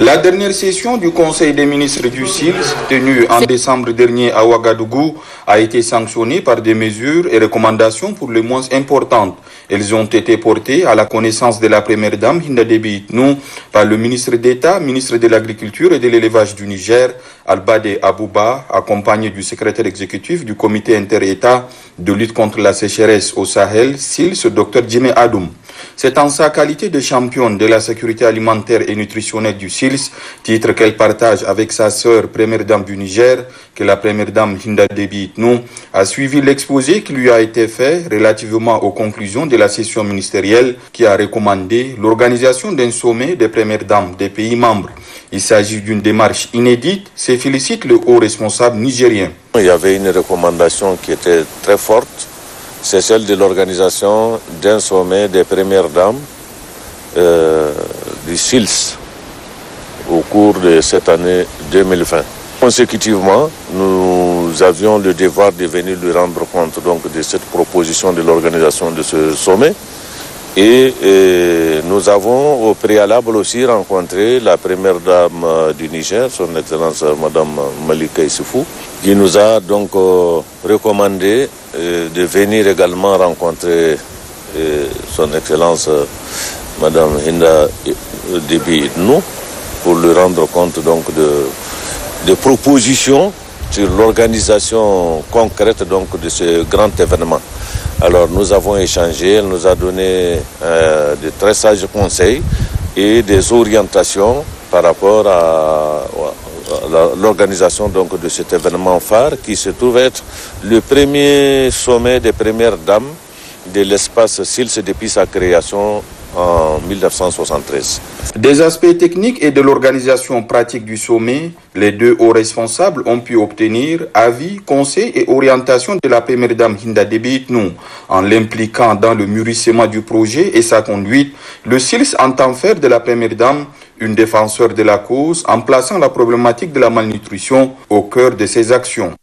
La dernière session du Conseil des ministres du SILS, tenue en décembre dernier à Ouagadougou, a été sanctionnée par des mesures et recommandations pour les moins importantes. Elles ont été portées à la connaissance de la première dame Hinda Déby Itnou par le ministre d'État, ministre de l'Agriculture et de l'Élevage du Niger, Albade Abouba, accompagné du secrétaire exécutif du comité inter-État de lutte contre la sécheresse au Sahel, SILS, Dr Djimé Adoum. C'est en sa qualité de championne de la sécurité alimentaire et nutritionnelle du SILS, titre qu'elle partage avec sa sœur, première dame du Niger, que la première dame Hinda Déby Itnou a suivi l'exposé qui lui a été fait relativement aux conclusions de la session ministérielle qui a recommandé l'organisation d'un sommet des premières dames des pays membres. Il s'agit d'une démarche inédite, se félicite le haut responsable nigérien. Il y avait une recommandation qui était très forte. C'est celle de l'organisation d'un sommet des premières dames du SILS au cours de cette année 2020. Consécutivement, nous avions le devoir de venir lui rendre compte donc, de cette proposition de l'organisation de ce sommet. Et nous avons au préalable aussi rencontré la première dame du Niger, son Excellence Madame Malika Issoufou, qui nous a donc recommandé de venir également rencontrer son Excellence Madame Hinda Déby Itnou pour lui rendre compte donc de propositions sur l'organisation concrète donc de ce grand événement. Alors nous avons échangé, elle nous a donné de très sages conseils et des orientations par rapport à l'organisation donc de cet événement phare qui se trouve être le premier sommet des premières dames de l'espace SILS depuis sa création en 1973. Des aspects techniques et de l'organisation pratique du sommet, les deux hauts responsables ont pu obtenir avis, conseils et orientations de la première dame Hinda Déby Itnou. En l'impliquant dans le mûrissement du projet et sa conduite, le SILS entend faire de la première dame une défenseur de la cause en plaçant la problématique de la malnutrition au cœur de ses actions.